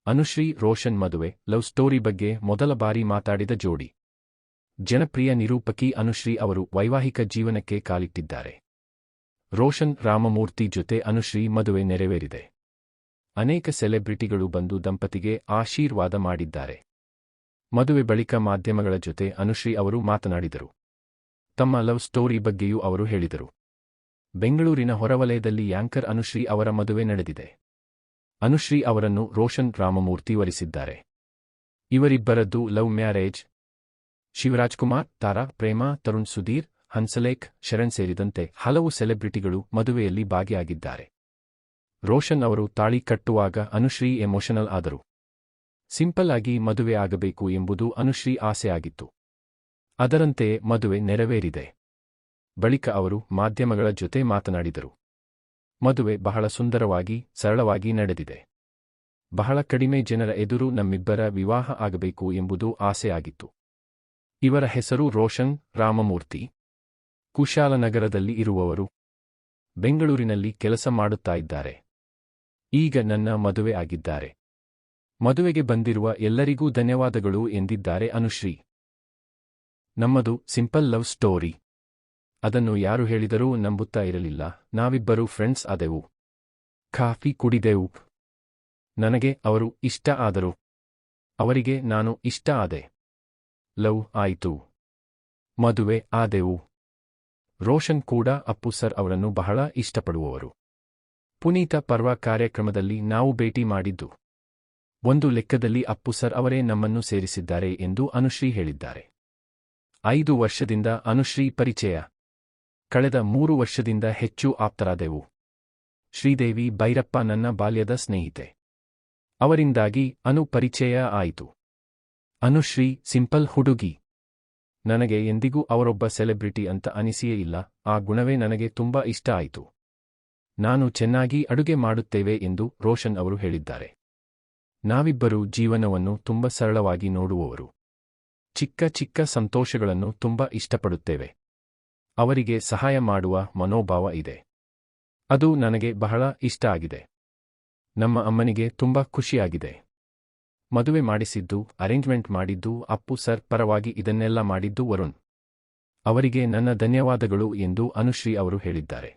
ಅನುಶ್ರೀ ರೋಷನ್ ಮದುವೆ love story ಬಗ್ಗೆ ಮೊದಲ ಬಾರಿ ಮಾತಾಡಿದ ಜೋಡಿ. ಜನಪ್ರಿಯ ನಿರೂಪಕಿ ಅನುಶ್ರೀ ಅವರು ವೈವಾಹಿಕ ಜೀವನಕ್ಕೆ ಕಾಲಿಟ್ಟಿದ್ದಾರೆ. ರೋಷನ್ ರಾಮಮೂರ್ತಿ ಜೊತೆ ಅನುಶ್ರೀ ಮದುವೆ ನೆರವೇರಿದೆ. ಅನೇಕ ಸೆಲೆಬ್ರಿಟಿಗಳು ಬಂದು ದಂಪತಿಗೆ ಆಶೀರ್ವಾದ ಮಾಡಿದ್ದಾರೆ. ಮದುವೆ ಬಳಿಕ ಮಾಧ್ಯಮಗಳ ಜೊತೆ ಅನುಶ್ರೀ ಅವರು ಮಾತನಾಡಿದರು. ತಮ್ಮ ಲವ್ ಸ್ಟೋರಿ ಬಗ್ಗೆಯೂ ಅವರು ಹೇಳಿದರು. ಬೆಂಗಳೂರಿನ ಹೊರವಲಯದಲ್ಲಿ ಯಾಂಕರ್ ಅನುಶ್ರೀ ಅವರ ಮದುವೆ ನಡೆದಿದೆ. ಅನುಶ್ರೀ ಅವರನ್ನು ರೋಷನ್ ರಾಮಮೂರ್ತಿ ವರಿಸಿದ್ದಾರೆ. ಇವರಿಬ್ಬರದ್ದು ಲವ್ ಮ್ಯಾರೇಜ್. ಶಿವರಾಜ್ಕುಮಾರ್, ತಾರಾ, ಪ್ರೇಮಾ, ತರುಣ್ ಸುಧೀರ್, ಹನ್ಸಲೇಖ್, ಶರಣ್ ಸೇರಿದಂತೆ ಹಲವು ಸೆಲೆಬ್ರಿಟಿಗಳು ಮದುವೆಯಲ್ಲಿ ಭಾಗಿಯಾಗಿದ್ದಾರೆ. ರೋಷನ್ ಅವರು ತಾಳಿ ಕಟ್ಟುವಾಗ ಅನುಶ್ರೀ ಎಮೋಷನಲ್ ಆದರು. ಸಿಂಪಲ್ ಆಗಿ ಮದುವೆ ಆಗಬೇಕು ಎಂಬುದು ಅನುಶ್ರೀ ಆಸೆ ಆಗಿತ್ತು. ಅದರಂತೆಯೇ ಮದುವೆ ನೆರವೇರಿದೆ. ಬಳಿಕ ಅವರು ಮಾಧ್ಯಮಗಳ ಜೊತೆ ಮಾತನಾಡಿದರು. ಮದುವೆ ಬಹಳ ಸುಂದರವಾಗಿ, ಸರಳವಾಗಿ ನಡೆದಿದೆ. ಬಹಳ ಕಡಿಮೆ ಜನರ ಎದುರು ನಮ್ಮಿಬ್ಬರ ವಿವಾಹ ಆಗಬೇಕು ಎಂಬುದು ಆಸೆ ಆಗಿತ್ತು. ಇವರ ಹೆಸರು ರೋಷನ್ ರಾಮಮೂರ್ತಿ. ಕುಶಾಲನಗರದಲ್ಲಿ ಇರುವವರು. ಬೆಂಗಳೂರಿನಲ್ಲಿ ಕೆಲಸ ಮಾಡುತ್ತಾ ಇದ್ದಾರೆ. ಈಗ ನನ್ನ ಮದುವೆ ಆಗಿದ್ದಾರೆ. ಮದುವೆಗೆ ಬಂದಿರುವ ಎಲ್ಲರಿಗೂ ಧನ್ಯವಾದಗಳು ಎಂದಿದ್ದಾರೆ ಅನುಶ್ರೀ. ನಮ್ಮದು ಸಿಂಪಲ್ ಲವ್ ಸ್ಟೋರಿ. ಅದನ್ನು ಯಾರು ಹೇಳಿದರೂ ನಂಬುತ್ತಾ ಇರಲಿಲ್ಲ. ನಾವಿಬ್ಬರೂ ಫ್ರೆಂಡ್ಸ್ ಆದೆವು. ಕಾಫಿ ಕುಡಿದೆವು. ನನಗೆ ಅವರು ಇಷ್ಟ ಆದರು. ಅವರಿಗೆ ನಾನು ಇಷ್ಟ ಆದೆ. ಲವ್ ಆಯಿತು. ಮದುವೆ ಆದೆವು. ರೋಷನ್ ಕೂಡ ಅಪ್ಪು ಸರ್ ಅವರನ್ನು ಬಹಳ ಇಷ್ಟಪಡುವವರು. ಪುನೀತ ಪರ್ವ ಕಾರ್ಯಕ್ರಮದಲ್ಲಿ ನಾವು ಭೇಟಿ ಮಾಡಿದ್ದು. ಒಂದು ಲೆಕ್ಕದಲ್ಲಿ ಅಪ್ಪು ಸರ್ ಅವರೇ ನಮ್ಮನ್ನು ಸೇರಿಸಿದ್ದಾರೆ ಎಂದು ಅನುಶ್ರೀ ಹೇಳಿದ್ದಾರೆ. 5 ವರ್ಷದಿಂದ ಅನುಶ್ರೀ ಪರಿಚಯ. ಕಳೆದ 3 ವರ್ಷದಿಂದ ಹೆಚ್ಚು ಆಪ್ತರಾದೆವು. ಶ್ರೀದೇವಿ ಭೈರಪ್ಪ ನನ್ನ ಬಾಲ್ಯದ ಸ್ನೇಹಿತೆ. ಅವರಿಂದಾಗಿ ಅನು ಪರಿಚಯ ಆಯಿತು. ಅನುಶ್ರೀ ಸಿಂಪಲ್ ಹುಡುಗಿ. ನನಗೆ ಎಂದಿಗೂ ಅವರೊಬ್ಬ ಸೆಲೆಬ್ರಿಟಿ ಅಂತ ಅನಿಸಿಯೇ ಇಲ್ಲ. ಆ ಗುಣವೇ ನನಗೆ ತುಂಬಾ ಇಷ್ಟ ಆಯಿತು. ನಾನು ಚೆನ್ನಾಗಿ ಅಡುಗೆ ಮಾಡುತ್ತೇವೆ ಎಂದು ರೋಷನ್ ಅವರು ಹೇಳಿದ್ದಾರೆ. ನಾವಿಬ್ಬರೂ ಜೀವನವನ್ನು ತುಂಬ ಸರಳವಾಗಿ ನೋಡುವವರು. ಚಿಕ್ಕ ಚಿಕ್ಕ ಸಂತೋಷಗಳನ್ನು ತುಂಬ ಇಷ್ಟಪಡುತ್ತೇವೆ. ಅವರಿಗೆ ಸಹಾಯ ಮಾಡುವ ಮನೋಭಾವ ಇದೆ. ಅದು ನನಗೆ ಬಹಳ ಇಷ್ಟ ಆಗಿದೆ. ನಮ್ಮ ಅಮ್ಮನಿಗೆ ತುಂಬ ಖುಷಿಯಾಗಿದೆ. ಮದುವೆ ಮಾಡಿಸಿದ್ದು, ಅರೇಂಜ್ಮೆಂಟ್ ಮಾಡಿದ್ದು ಅಪ್ಪು ಸರ್ ಪರವಾಗಿ ಇದನ್ನೆಲ್ಲ ಮಾಡಿದ್ದು ವರುಣ್ ಅವರಿಗೆ ನನ್ನ ಧನ್ಯವಾದಗಳು ಎಂದು ಅನುಶ್ರೀ ಅವರು ಹೇಳಿದ್ದಾರೆ.